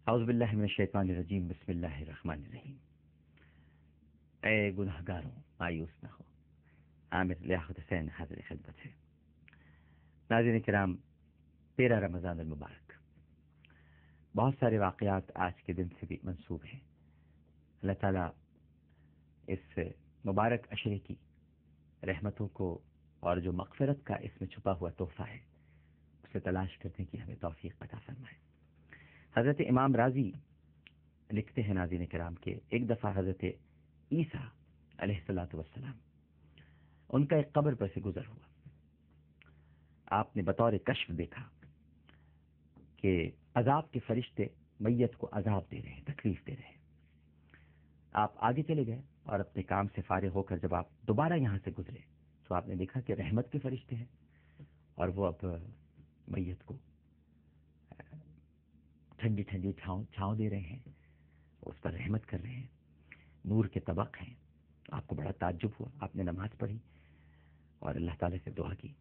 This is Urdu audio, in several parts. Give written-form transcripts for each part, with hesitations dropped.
اعوذ باللہ من الشیطان الرجیم، بسم اللہ الرحمن الرحیم۔ اے گناہگاروں، مایوس نہ ہو، عامر لیاقت حسین حاضر خدمت ہے۔ ناظرین کرام، 13 رمضان المبارک، بہت سارے واقعات آج کے دن سے بھی منسوب ہیں۔ اللہ تعالیٰ اس مبارک عشرے کی رحمتوں کو اور جو مغفرت کا اس میں چھپا ہوا تحفہ ہے اسے تلاش کرنے کی ہمیں توفیق عطا فرمائے۔ حضرت امام راضی لکھتے ہیں ناظرین کرام کہ ایک دفعہ حضرت عیسیٰ علیہ الصلوۃ والسلام ان کا ایک قبر پر سے گزر ہوا۔ آپ نے بطور کشف دیکھا کہ عذاب کے فرشتے میت کو عذاب دے رہے ہیں، تکلیف دے رہے ہیں۔ آپ آگے چلے گئے اور اپنے کام سے فارغ ہو کر جب آپ دوبارہ یہاں سے گزرے تو آپ نے دیکھا کہ رحمت کے فرشتے ہیں اور وہ اب میت کو ٹھنڈی ٹھنڈی چھاؤں دے رہے ہیں، اس پر رحمت کر رہے ہیں، نور کے طبق ہیں۔ آپ کو بڑا تعجب ہوا، آپ نے نماز پڑھی اور اللہ تعالیٰ سے دعا کی۔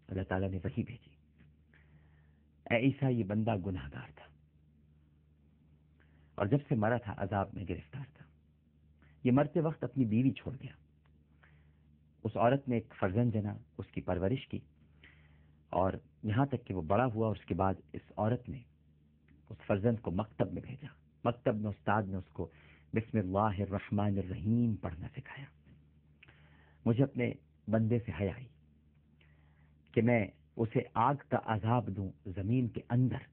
اللہ تعالیٰ نے وحی بھیجی، اے عیسیٰ یہ بندہ گناہ گار تھا اور جب سے مرا تھا عذاب میں گرفتار تھا۔ یہ مرتے وقت اپنی بیوی چھوڑ گیا۔ اس عورت نے ایک فرزند جنا، اس کی پرورش کی اور یہاں تک کہ وہ بڑا ہوا، اور اس کے بعد اس عورت نے اس فرزند کو مکتب میں بھیجا۔ مکتب میں استاد نے اس کو بسم اللہ الرحمن الرحیم پڑھنا سکھایا۔ مجھے اپنے بندے سے حیا آئی کہ میں اسے آگ کا عذاب دوں زمین کے اندر،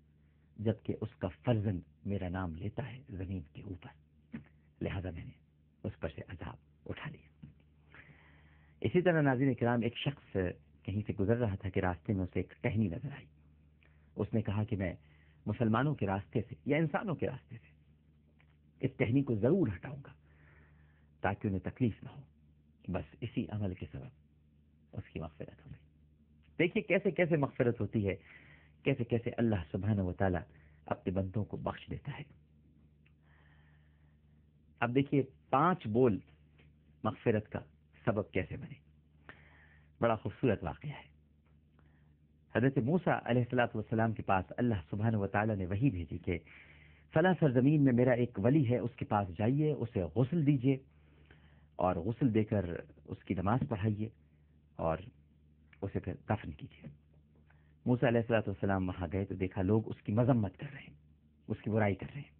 جبکہ اس کا فرزند میرا نام لیتا ہے زمین کے اوپر، لہذا میں نے اس پر سے عذاب اٹھا لیا۔ اسی طرح ناظرین کرام، ایک شخص کہیں سے گزر رہا تھا کہ راستے میں اسے ایک ٹہنی نظر آئی۔ اس نے کہا کہ میں مسلمانوں کے راستے سے یا انسانوں کے راستے سے اس ٹہنی کو ضرور ہٹاؤں گا تاکہ انہیں تکلیف نہ ہو۔ بس اسی عمل کے سبب اس کی مغفرت ہو گئی۔ دیکھیے کیسے کیسے مغفرت ہوتی ہے، کیسے کیسے اللہ سبحانہ و تعالیٰ اپنے بندوں کو بخش دیتا ہے۔ اب دیکھیے 5 بول مغفرت کا سبب کیسے بنے، بڑا خوبصورت واقعہ ہے۔ حضرت موسیٰ علیہ الصلوۃ والسلام کے پاس اللہ سبحانہ و تعالیٰ نے وحی بھیجی کہ فلاں سرزمین میں میرا ایک ولی ہے، اس کے پاس جائیے، اسے غسل دیجیے اور غسل دے کر اس کی نماز پڑھائیے اور اسے پھر دفن کیجیے۔ موسیٰ علیہ الصلوۃ والسلام وہاں گئے تو دیکھا لوگ اس کی مذمت کر رہے ہیں، اس کی برائی کر رہے ہیں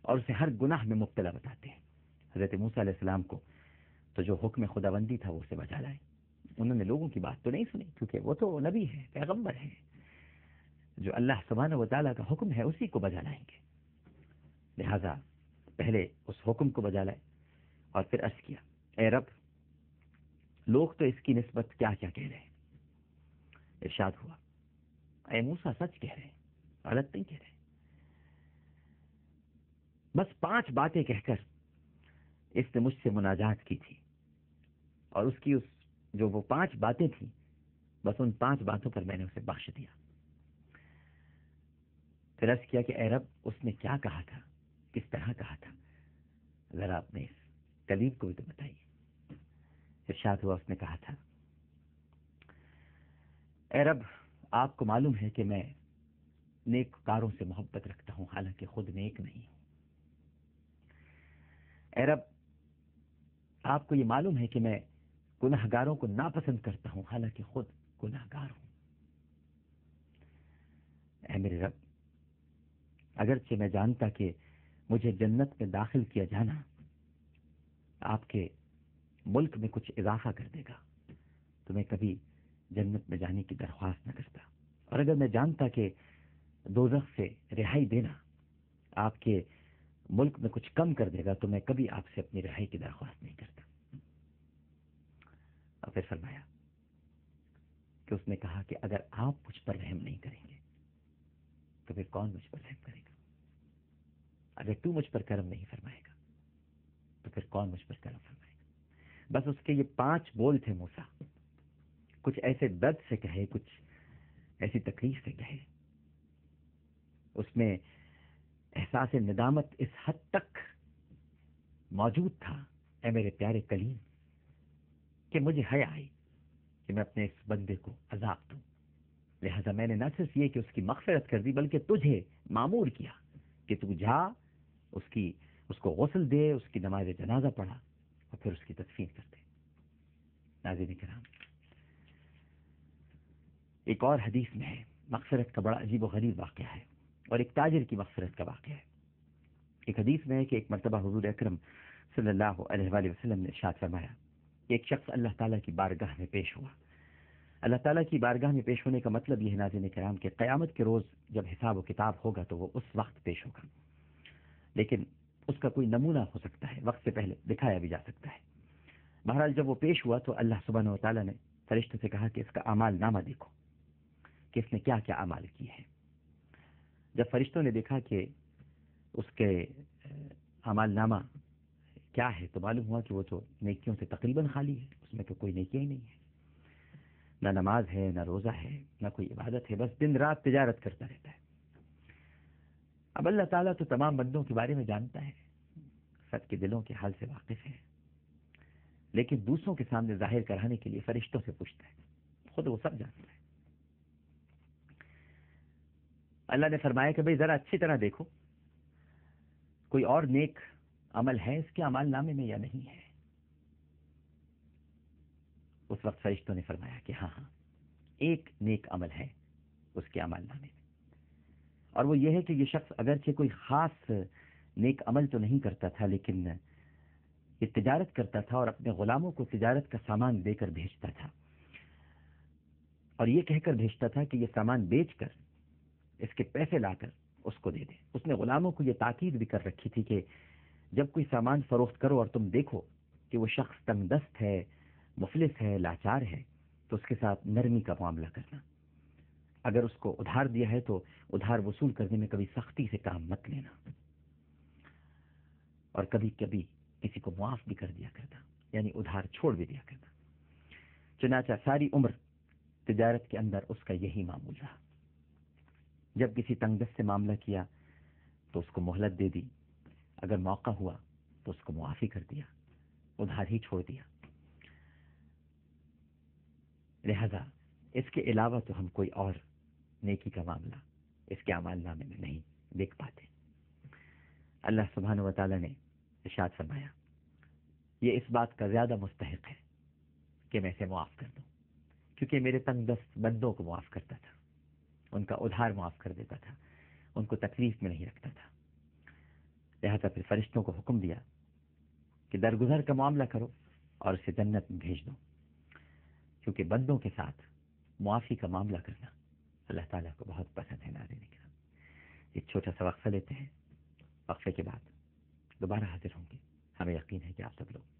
اور اسے ہر گناہ میں مبتلا بتاتے ہیں۔ حضرت موسیٰ علیہ السلام کو تو جو حکم خداوندی تھا وہ اسے بجا لائے۔ انہوں نے لوگوں کی بات تو نہیں سنی، کیونکہ وہ تو نبی ہے، پیغمبر ہے، جو اللہ سبحانہ و تعالیٰ کا حکم ہے اسی کو بجا لائیں گے۔ لہذا پہلے اس حکم کو بجا لائے اور پھر عرض کیا، اے رب، لوگ تو اس کی نسبت کیا کیا کہہ رہے ہیں۔ ارشاد ہوا، اے موسیٰ سچ کہہ رہے ہیں، غلط نہیں کہہ رہے۔ بس 5 باتیں کہہ کر اس نے مجھ سے مناجات کی تھی اور اس کی جو وہ 5 باتیں تھیں، بس ان 5 باتوں پر میں نے اسے بخش دیا۔ پھر عرض کیا کہ اے رب، اس نے کیا کہا تھا، کس طرح کہا تھا، ذرا اپنے اس کلیم کو بھی تو بتائیے۔ ارشاد ہوا، اس نے کہا تھا، اے رب، آپ کو معلوم ہے کہ میں نیک کاروں سے محبت رکھتا ہوں حالانکہ خود نیک نہیں ہوں۔ اے رب، آپ کو یہ معلوم ہے کہ میں گناہ گاروں کو ناپسند کرتا ہوں حالانکہ خود گناہ گار ہوں۔ اے میرے رب، اگرچہ میں جانتا کہ مجھے جنت میں داخل کیا جانا آپ کے ملک میں کچھ اضافہ کر دے گا تو میں کبھی جنت میں جانے کی درخواست نہ کرتا، اور اگر میں جانتا کہ دوزخ سے رہائی دینا آپ کے ملک میں کچھ کم کر دے گا تو میں کبھی آپ سے اپنی رہائی کی درخواست نہیں کرتا۔ اور پھر فرمایا کہ اس نے کہا کہ اگر آپ مجھ پر رحم نہیں کریں گے تو پھر کون مجھ پر رحم کرے گا؟ اگر تو مجھ پر کرم نہیں فرمائے گا تو پھر کون مجھ پر کرم فرمائے گا؟ بس اس کے یہ 5 بول تھے موسیٰ، کچھ ایسے درد سے کہے، کچھ ایسی تکلیف سے کہے۔ اس میں احساس ندامت اس حد تک موجود تھا، اے میرے پیارے کلیم، کہ مجھے حیا آئی کہ میں اپنے اس بندے کو عذاب دوں۔ لہذا میں نے نہ صرف یہ کہ اس کی مغفرت کر دی بلکہ تجھے مامور کیا کہ تو جا اس کو غسل دے، اس کی نماز جنازہ پڑھا اور پھر اس کی تدفین کر دے۔ ناظرین کرام، ایک اور حدیث میں ہے، مغفرت کا بڑا عجیب و غریب واقعہ ہے، اور ایک تاجر کی مغفرت کا واقعہ ہے۔ ایک حدیث میں ہے کہ ایک مرتبہ حضور اکرم صلی اللہ علیہ وآلہ وسلم نے ارشاد فرمایا کہ ایک شخص اللہ تعالیٰ کی بارگاہ میں پیش ہوا۔ اللہ تعالیٰ کی بارگاہ میں پیش ہونے کا مطلب یہ ہے ناظرین کرام کہ قیامت کے روز جب حساب و کتاب ہوگا تو وہ اس وقت پیش ہوگا، لیکن اس کا کوئی نمونہ ہو سکتا ہے، وقت سے پہلے دکھایا بھی جا سکتا ہے۔ بہرحال جب وہ پیش ہوا تو اللہ سبحانہ و تعالیٰ نے فرشتوں سے کہا کہ اس کا اعمال نامہ دیکھو کہ اس نے کیا کیا اعمال کیے ہیں۔ جب فرشتوں نے دیکھا کہ اس کے اعمال نامہ کیا ہے تو معلوم ہوا کہ وہ تو نیکیوں سے تقریباً خالی ہے، اس میں تو کوئی نیکیاں ہی نہیں ہے، نہ نماز ہے، نہ روزہ ہے، نہ کوئی عبادت ہے، بس دن رات تجارت کرتا رہتا ہے۔ اب اللہ تعالیٰ تو تمام بندوں کے بارے میں جانتا ہے، سب کے دلوں کے حال سے واقف ہے، لیکن دوسروں کے سامنے ظاہر کرانے کے لیے فرشتوں سے پوچھتا ہے، خود وہ سب جانتا ہے۔ اللہ نے فرمایا کہ بھئی ذرا اچھی طرح دیکھو کوئی اور نیک عمل ہے اس کے اعمال نامے میں یا نہیں ہے۔ اس وقت فرشتوں نے فرمایا کہ ہاں ہاں، ایک نیک عمل ہے اس کے اعمال نامے میں، اور وہ یہ ہے کہ یہ شخص اگرچہ کوئی خاص نیک عمل تو نہیں کرتا تھا، لیکن یہ تجارت کرتا تھا اور اپنے غلاموں کو تجارت کا سامان دے کر بھیجتا تھا، اور یہ کہہ کر بھیجتا تھا کہ یہ سامان بیچ کر اس کے پیسے لا کر اس کو دے دے۔ اس نے غلاموں کو یہ تاکید بھی کر رکھی تھی کہ جب کوئی سامان فروخت کرو اور تم دیکھو کہ وہ شخص تنگ دست ہے، مفلس ہے، لاچار ہے، تو اس کے ساتھ نرمی کا معاملہ کرنا۔ اگر اس کو ادھار دیا ہے تو ادھار وصول کرنے میں کبھی سختی سے کام مت لینا، اور کبھی کبھی کسی کو معاف بھی کر دیا کرنا، یعنی ادھار چھوڑ بھی دیا کرنا۔ چنانچہ ساری عمر تجارت کے اندر اس کا یہی معمول رہا۔ جب کسی تنگ دست سے معاملہ کیا تو اس کو مہلت دے دی، اگر موقع ہوا تو اس کو معافی کر دیا، ادھار ہی چھوڑ دیا۔ لہذا اس کے علاوہ تو ہم کوئی اور نیکی کا معاملہ اس کے اعمال نامے میں نہیں دیکھ پاتے۔ اللہ سبحانہ و تعالیٰ نے ارشاد فرمایا، یہ اس بات کا زیادہ مستحق ہے کہ میں اسے معاف کر دوں، کیونکہ میرے تنگ دست بندوں کو معاف کرتا تھا، ان کا ادھار معاف کر دیتا تھا، ان کو تکلیف میں نہیں رکھتا تھا۔ لہذا پھر فرشتوں کو حکم دیا کہ درگزر کا معاملہ کرو اور اسے جنت میں بھیج دو، کیونکہ بندوں کے ساتھ معافی کا معاملہ کرنا اللہ تعالیٰ کو بہت پسند ہے۔ ناظرین کرام، ایک چھوٹا سا وقفہ لیتے ہیں، وقفے کے بعد دوبارہ حاضر ہوں گے۔ ہمیں یقین ہے کہ آپ سب لوگ